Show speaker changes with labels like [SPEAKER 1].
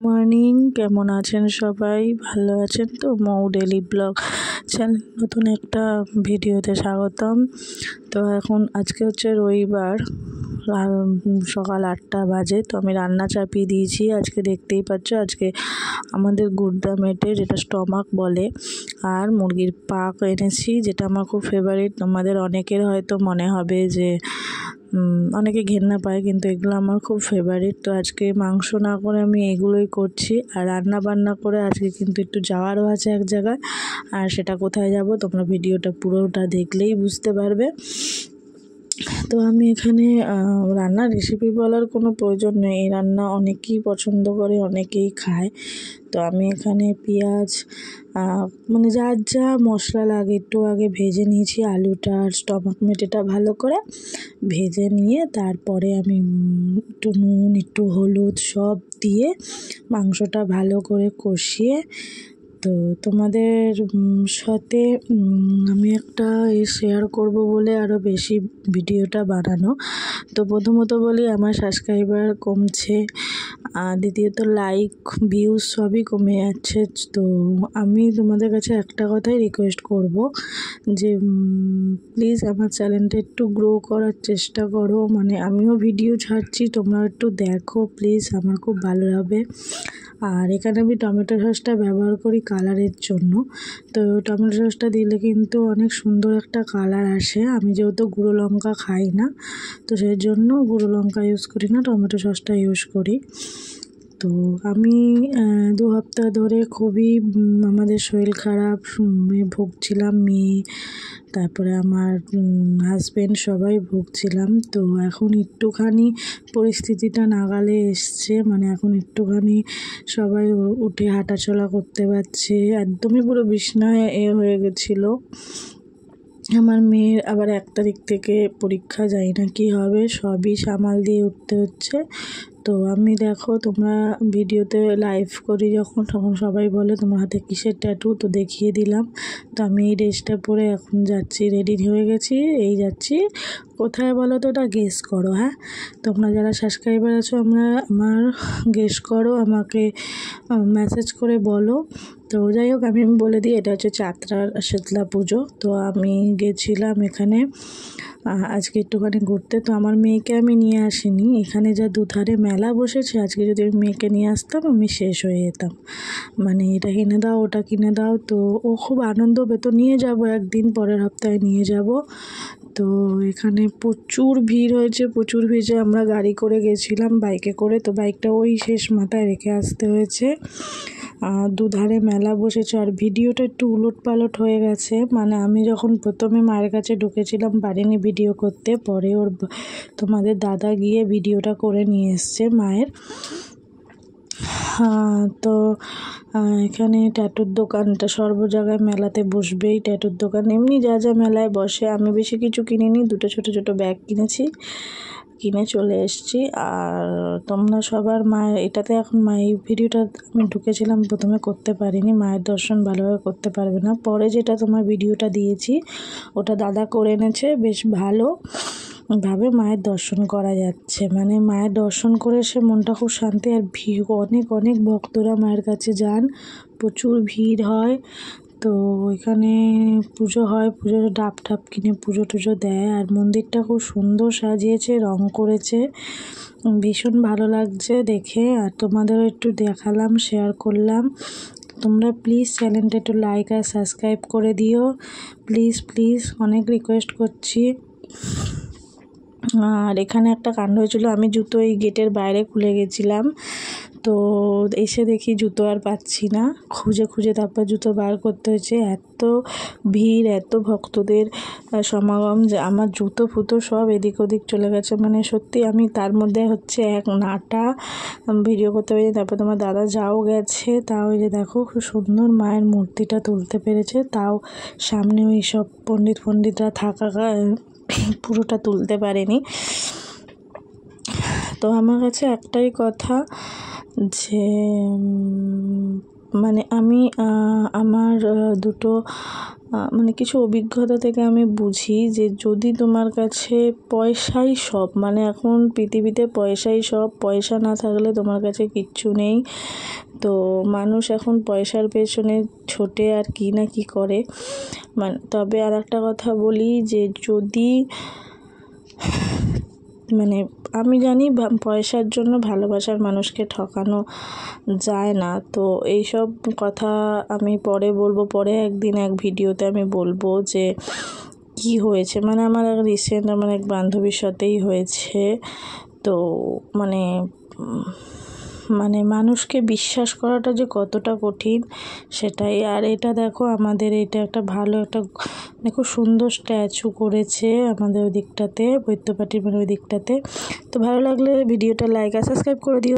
[SPEAKER 1] Morning, কেমন আছেন সবাই? ভালো আছেন তো? মৌ ডেলি ব্লগ চ্যানেল নতুন একটা ভিডিওতে স্বাগতম। তো আজকে হচ্ছে রবিবার, সকাল 8টা বাজে। তো আমি রান্না চাপিয়ে দিয়েছি। আজকে দেখতেই পাচ্ছ, আজকে আমাদের গুর্দা মেটে, যেটা স্টমাক বলে, আর মুরগির পাক এনেছি, যেটা আমার খুব ফেভারিট। তোমাদের অনেকের হয়তো মনে হবে যে অনেকে ঘেন্না পায়, কিন্তু এগুলো আমার খুব ফেভারিট। তো আজকে মাংস না করে আমি এগুলোই করছি। আর রান্না বান্না করে আজকে কিন্তু একটু যাওয়ারও আছে এক জায়গায়। আর সেটা কোথায় যাব, তোমরা ভিডিওটা পুরোটা দেখলেই বুঝতে পারবে। তো আমি এখানে রান্নার রেসিপি বলার কোনো প্রয়োজন নেই। এই রান্না অনেকেই পছন্দ করে, অনেকেই খায়। তো আমি এখানে পেঁয়াজ, মানে যার যা মশলা লাগে একটু আগে ভেজে নিয়েছি। আলুটা আর স্টমাক মেটেটা ভালো করে ভেজে নিয়ে তারপরে আমি একটু নুন, একটু হলুদ সব দিয়ে মাংসটা ভালো করে কষিয়ে, তো তোমাদের সাথে আমি একটা শেয়ার করব বলে আরও বেশি ভিডিওটা বানানো। তো প্রথমত বলি, আমার সাবস্ক্রাইবার কমছে, দ্বিতীয়ত লাইক ভিউজ সবই কমে যাচ্ছে। তো আমি তোমাদের কাছে একটা কথাই রিকোয়েস্ট করব যে প্লিজ আমার চ্যানেলটা একটু গ্রো করার চেষ্টা করো। মানে আমিও ভিডিও ছাড়ছি, তোমরা একটু দেখো প্লিজ, আমার খুব ভালো হবে। আর এখানে আমি টমেটো সসটা ব্যবহার করি কালারের জন্য। তো টমেটো সসটা দিলে কিন্তু অনেক সুন্দর একটা কালার আসে। আমি যেহেতু গুঁড়ো লঙ্কা খাই না, তো সেই জন্য গুঁড়ো লঙ্কা ইউজ করি না, টমেটো সসটা ইউজ করি। তো আমি 2 সপ্তাহ ধরে খুবই আমাদের শরীর খারাপ ভুগছিলাম, মেয়ে, তারপরে আমার হাজব্যান্ড, সবাই ভুগছিলাম। তো এখন একটুখানি পরিস্থিতিটা নাগালে এসছে, মানে এখন একটুখানি সবাই উঠে হাঁটাচলা করতে পারছে। একদমই পুরো বিছনায় হয়ে গেছিলো। আমার মেয়ের আবার 1 তারিখ থেকে পরীক্ষা, যাই না কি হবে, সবই সামাল দিয়ে উঠতে হচ্ছে। তো আমি দেখো, তোমরা ভিডিওতে লাইভ করি যখন, তখন সবাই বলে তোমার হাতে কিসের ট্যাটু, তো দেখিয়ে দিলাম। তো আমি এই ড্রেসটা পরে এখন যাচ্ছি, রেডি হয়ে গেছি, এই যাচ্ছি কোথায় বলো তো? ওটা গেস করো। হ্যাঁ, তোমরা যারা সাবস্ক্রাইবার আছো আমার গেস করো, আমাকে মেসেজ করে বলো। তো যাই হোক, আমি বলে দিই, এটা হচ্ছে চাতরার শীতলা পুজো। তো আমি গেছিলাম এখানে আজকে একটুখানি ঘুরতে। তো আমার মেয়েকে আমি নিয়ে আসিনি, এখানে যা দুধারে মেলা বসেছে, আজকে যদি আমি মেয়েকে নিয়ে আসতাম আমি শেষ হয়ে যেতাম। মানে এটা কিনে দাও, ওটা কিনে দাও। তো ও খুব আনন্দ পেত। নিয়ে যাব একদিন, পরের সপ্তাহে নিয়ে যাব। তো এখানে প্রচুর ভিড় হয়েছে, প্রচুর ভিড়ে আমরা গাড়ি করে গেছিলাম, বাইকে করে। তো বাইকটা ওই শেষ মাথায় রেখে আসতে হয়েছে। দুধারে মেলা বসেছে। আর ভিডিওটা একটু উলটপালট হয়ে গেছে, মানে আমি যখন প্রথমে মায়ের কাছে ঢুকেছিলাম পারিনি ভিডিও করতে, পরে তোমাদের দাদা গিয়ে ভিডিওটা করে নিয়ে এসছে মায়ের। তো এখানে ট্যাটুর দোকানটা সর্ব জায়গায় মেলাতে বসবেই, ট্যাটুর দোকান এমনি যা যা মেলায় বসে। আমি বেশি কিছু কিনিনি, 2টো ছোটো ছোটো ব্যাগ কিনেছি, কিনে চলে এসেছি। আর তোমরা সবার মায়ের এটাতে এখন এই ভিডিওটা আমি ঢুকেছিলাম, প্রথমে করতে পারিনি, মায়ের দর্শন ভালোভাবে করতে পারবে না। পরে যেটা তোমার ভিডিওটা দিয়েছি, ওটা দাদা করে এনেছে, বেশ ভালোভাবে মায়ের দর্শন করা যাচ্ছে। মানে মায়ের দর্শন করে সে মনটা খুব শান্তি। আর ভিড়, অনেক অনেক ভক্তরা মায়ের কাছে যান, প্রচুর ভিড় হয়। তো এখানে পুজো হয়, পুজোর ডাব ঠাপ কিনে পুজো টুজো দেয়। আর মন্দিরটা খুব সুন্দর সাজিয়েছে, রং করেছে, ভীষণ ভালো লাগছে দেখে। আর তোমাদেরও একটু দেখালাম, শেয়ার করলাম। তোমরা প্লিজ চ্যানেলটা একটু লাইক আর সাবস্ক্রাইব করে দিও, প্লিজ প্লিজ, অনেক রিকোয়েস্ট করছি। আর এখানে একটা কাণ্ড হয়েছিল, আমি জুতো এই গেটের বাইরে খুলে গেছিলাম, তো এসে দেখি জুতো আর পাচ্ছি না, খুঁজে খুঁজে তারপর জুতো বার করতে হয়েছে। এত ভিড়, এত ভক্তদের সমাগম যে আমার জুতো ফুতো সব এদিক ওদিক চলে গেছে। মানে সত্যি আমি তার মধ্যে হচ্ছে এক নাটা ভিডিও করতে পারি। তারপর তোমার দাদা যাও গেছে, তাও এই যে দেখো খুব সুন্দর মায়ের মূর্তিটা তুলতে পেরেছে, তাও সামনে ওই সব পণ্ডিতরা থাকা পুরোটা তুলতে পারেনি। তো আমার কাছে একটাই কথা, যে মানে আমি আমার 2টো মানে কিছু অভিজ্ঞতা থেকে আমি বুঝি যে যদি তোমার কাছে পয়সাই সব, মানে এখন পৃথিবীতে পয়সাই সব, পয়সা না থাকলে তোমার কাছে কিচ্ছু নেই। তো মানুষ এখন পয়সার পেছনে ছোটে আর কি না কি করে। তবে আর একটা কথা বলি যে যদি মানে আমি জানি পয়সার জন্য ভালোবাসার মানুষকে ঠকানো যায় না। তো এইসব কথা আমি পরে বলবো, পরে একদিন এক ভিডিওতে আমি বলবো যে কি হয়েছে। মানে আমার রিসেন্ট আমার এক বান্ধবীর সাথেই হয়েছে। তো মানে মানুষকে বিশ্বাস করাটা যে কতটা কঠিন সেটাই। আর এটা দেখো, আমাদের এটা একটা ভালো একটা খুব সুন্দর স্ট্যাচু করেছে আমাদের ওই দিকটাতে, বৈদ্যবাটির ওই দিকটাতে। তো ভালো লাগলে ভিডিওটা লাইক আর সাবস্ক্রাইব করে দিও।